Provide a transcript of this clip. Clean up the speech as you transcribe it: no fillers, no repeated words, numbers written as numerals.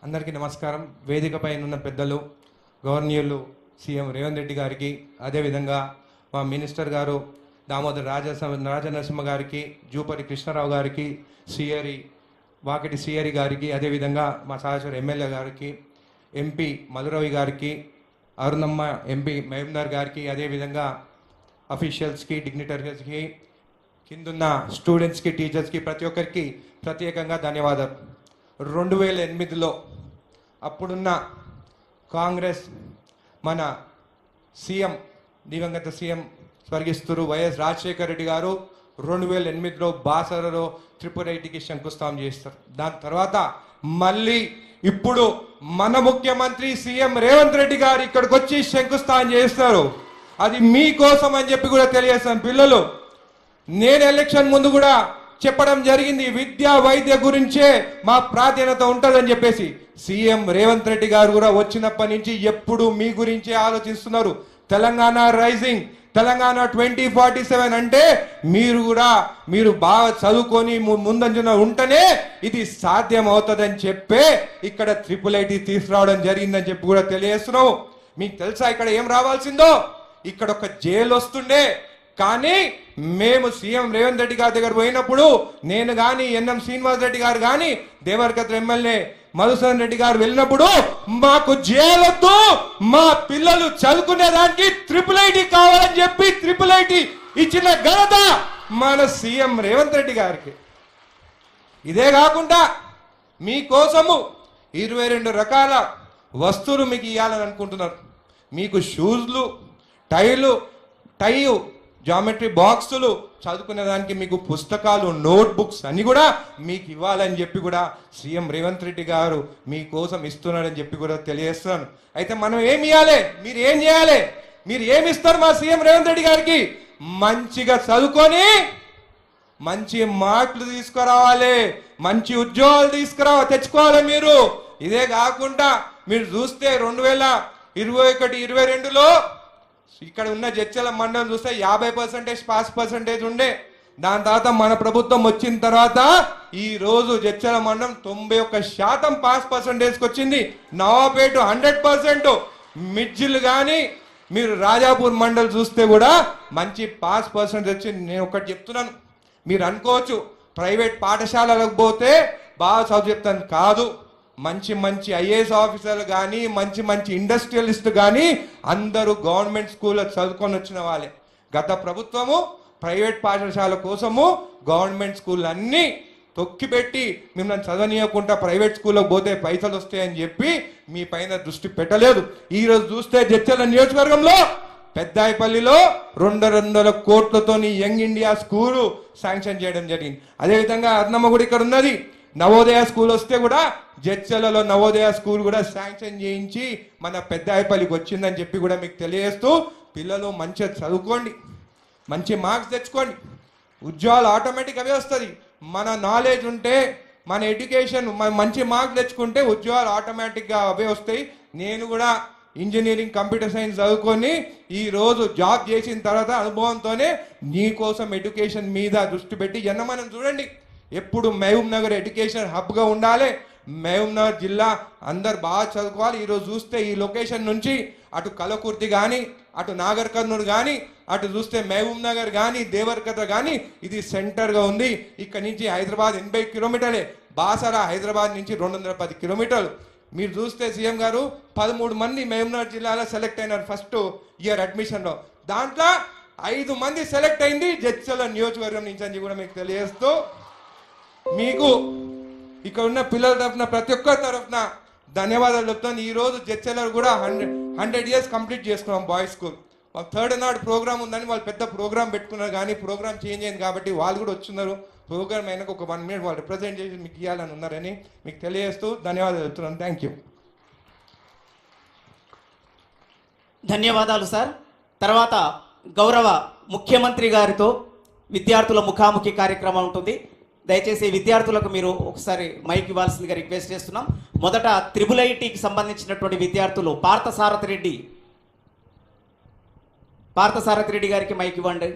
అందరికీ నమస్కారం. వేదికపై ఉన్న పెద్దలు గవర్నర్లు సీఎం రేవంత్ రెడ్డి గారికి, అదేవిధంగా మా మినిస్టర్ గారు దామోదర్ రాజనరసింహ గారికి, జూపరి కృష్ణారావు గారికి, వాకిటి సిఆరి గారికి, అదేవిధంగా మా సహచర ఎమ్మెల్యే గారికి, ఎంపీ మధురవి గారికి, అరుణమ్మ ఎంపీ మహబూబ్నగర్ గారికి, అదేవిధంగా అఫీషియల్స్కి, డిగ్నిటరీస్కి, కిందున్న స్టూడెంట్స్కి, టీచర్స్కి, ప్రతి ఒక్కరికి ప్రత్యేకంగా ధన్యవాదాలు. 2008లో అప్పుడున్న కాంగ్రెస్ మన సీఎం, దివంగత సీఎం స్వర్గిస్తురు వైఎస్ రాజశేఖర రెడ్డి గారు 2008లో బాసరలో ట్రిపుల్ ఐటీకి శంకుస్థాపన చేస్తారు. దాని తర్వాత మళ్ళీ ఇప్పుడు మన ముఖ్యమంత్రి సీఎం రేవంత్ రెడ్డి గారు ఇక్కడికి వచ్చి శంకుస్థాపన చేస్తారు. అది మీకోసం అని చెప్పి కూడా తెలియజేస్తాను. పిల్లలు, నేను ఎలక్షన్ ముందు కూడా చెప్పడం జరిగింది, విద్యా వైద్య గురించే మా ప్రాధాన్యత ఉంటుందని చెప్పేసి. సీఎం రేవంత్ రెడ్డి గారు కూడా వచ్చినప్పటి నుంచి ఎప్పుడు మీ గురించే ఆలోచిస్తున్నారు. తెలంగాణ రైజింగ్, తెలంగాణ 2047 అంటే మీరు బాగా చదువుకొని ముందంజన ఉంటేనే ఇది సాధ్యం అవుతుందని చెప్పే ఇక్కడ ట్రిపుల్ ఐటీ తీసుకురావడం జరిగిందని చెప్పి కూడా తెలియజేస్తున్నావు. మీకు తెలుసా ఇక్కడ ఏం రావాల్సిందో? ఇక్కడ ఒక జైలు వస్తుండే, కానీ మేము సీఎం రేవంత్ రెడ్డి గారి దగ్గర పోయినప్పుడు నేను కానీ, ఎన్ఎం శ్రీనివాస్ రెడ్డి గారు కానీ, దేవరకద్ర ఎమ్మెల్యే మధుసూదన్ రెడ్డి గారు వెళ్ళినప్పుడు మాకు జైలొద్దు, మా పిల్లలు చదువుకునేదానికి ట్రిపుల్ ఐటీ కావాలని చెప్పి ట్రిపుల్ ఐటీ ఇచ్చిన ఘనత మన సీఎం రేవంత్ రెడ్డి గారికి. ఇదే కాకుండా మీకోసము 22 రకాల వస్తువులు మీకు ఇవ్వాలని అనుకుంటున్నారు. మీకు షూస్లు, టై, జామెట్రీ బాక్సులు, చదువుకునేదానికి మీకు పుస్తకాలు, నోట్బుక్స్ అన్ని కూడా మీకు ఇవ్వాలని చెప్పి కూడా సీఎం రేవంత్ రెడ్డి గారు మీకోసం ఇస్తున్నాడని చెప్పి కూడా తెలియజేస్తున్నాను. అయితే మనం ఏమి ఇవ్వాలి, మీరు ఏం చేయాలి, మీరు ఏమి ఇస్తారు మా సీఎం రేవంత్ రెడ్డి గారికి? మంచిగా చదువుకొని మంచి మార్కులు తీసుకురావాలి, మంచి ఉద్యోగాలు తెచ్చుకోవాలి మీరు. ఇదే కాకుండా మీరు చూస్తే 2021-22లో ఇక్కడ ఉన్న జడ్చల మండలం చూస్తే 50% పాస్ పర్సంటేజ్ ఉండే. దాని తర్వాత మన ప్రభుత్వం వచ్చిన తర్వాత ఈ రోజు జడ్చల మండలం 91% పాస్ పర్సంటేజ్కి వచ్చింది. నవాపేట 100%, మిడ్జిల్ కానీ మీరు రాజాపూర్ మండల్ చూస్తే కూడా మంచి పాస్ పర్సంటేజ్ వచ్చింది. నేను ఒకటి చెప్తున్నాను, మీరు అనుకోవచ్చు ప్రైవేట్ పాఠశాలలకు పోతే బాగా చదువు చెప్తాను. కాదు, మంచి ఐఏఎస్ ఆఫీసర్లు కానీ, మంచి ఇండస్ట్రియలిస్ట్ కానీ అందరూ గవర్నమెంట్ స్కూల్లో చదువుకొని వచ్చిన వాళ్ళే. గత ప్రభుత్వము ప్రైవేట్ పాఠశాల కోసము గవర్నమెంట్ స్కూల్ అన్నీ తొక్కిపెట్టి మిమ్మల్ని చదవనీయకుండా ప్రైవేట్ స్కూల్లోకి పోతే పైసలు వస్తాయని చెప్పి మీ పైన దృష్టి పెట్టలేదు. ఈరోజు చూస్తే జడ్చర్ల నియోజకవర్గంలో పెద్దాయిపల్లిలో 200 కోట్లతోని యంగ్ ఇండియా స్కూలు శాంక్షన్ చేయడం జరిగింది. అదేవిధంగా అర్ణమ్మ కూడా ఇక్కడ ఉన్నది, నవోదయ స్కూల్ వస్తే కూడా జడ్చలలో నవోదయ స్కూల్ కూడా శాంక్షన్ చేయించి మన పెద్దాయిపల్లికి వచ్చిందని చెప్పి కూడా మీకు తెలియజేస్తూ, పిల్లలు మంచిగా చదువుకోండి, మంచి మార్క్స్ తెచ్చుకోండి, ఉద్యోగాలు ఆటోమేటిక్ అవే వస్తుంది. మన నాలెడ్జ్ ఉంటే, మన ఎడ్యుకేషన్, మంచి మార్క్స్ తెచ్చుకుంటే ఉద్యోగాలు ఆటోమేటిక్గా అవే వస్తాయి. నేను కూడా ఇంజనీరింగ్, కంప్యూటర్ సైన్స్ చదువుకొని ఈరోజు జాబ్ చేసిన తర్వాత అనుభవంతోనే నీకోసం ఎడ్యుకేషన్ మీద దృష్టి పెట్టి మనం చూడండి, ఎప్పుడు మహబూబ్ నగర్ ఎడ్యుకేషన్ హబ్గా ఉండాలి. మహబూబ్ నగర్ జిల్లా అందరు బాగా చదువుకోవాలి. ఈరోజు చూస్తే ఈ లొకేషన్ నుంచి అటు కలకుర్తి కానీ, అటు నాగర్ కర్నూలు కానీ, అటు చూస్తే మహబూబ్ నగర్ కానీ, దేవరకద్ర కానీ ఇది సెంటర్గా ఉంది. ఇక్కడ నుంచి హైదరాబాద్ 80 కిలోమీటర్లే, బాసరా హైదరాబాద్ నుంచి 210 కిలోమీటర్లు. మీరు చూస్తే సీఎం గారు 13 మంది మహబూబ్ నగర్ జిల్లాలో సెలెక్ట్ అయినారు ఫస్ట్ ఇయర్ అడ్మిషన్లో. దాంట్లో 5 మంది సెలెక్ట్ అయింది జడ్చర్ల నియోజకవర్గం నుంచి అని కూడా మీకు తెలియజేస్తూ, మీకు ఇక్కడ ఉన్న పిల్లల తరఫున, ప్రతి ఒక్కరి తరఫున ధన్యవాదాలు చెప్తాను. ఈరోజు జడ్చర్లలో కూడా 100 ఇయర్స్ కంప్లీట్ చేసుకున్నాం బాయ్స్ స్కూల్. వాళ్ళు 3rd నాడు ప్రోగ్రామ్ ఉందని వాళ్ళు పెద్ద ప్రోగ్రామ్ పెట్టుకున్నారు, కానీ ప్రోగ్రామ్ చేంజ్ అయింది కాబట్టి వాళ్ళు కూడా వచ్చున్నారు. ప్రోగ్రామ్ అయినాక ఒక 1 మినిట్ వాళ్ళు రిప్రజెంట్ చేసి మీకు ఇవ్వాలని ఉన్నారని మీకు తెలియజేస్తూ ధన్యవాదాలు చెప్తున్నాను. Thank you. ధన్యవాదాలు సార్. తర్వాత గౌరవ ముఖ్యమంత్రి గారితో విద్యార్థుల ముఖాముఖి కార్యక్రమం ఉంటుంది. దయచేసి విద్యార్థులకు మీరు ఒకసారి మైక్ ఇవ్వాల్సిందిగా రిక్వెస్ట్ చేస్తున్నాం. మొదట ట్రిపుల్ ఐటీకి సంబంధించినటువంటి విద్యార్థులు పార్థసారథి రెడ్డి గారికి మైక్ ఇవ్వండి.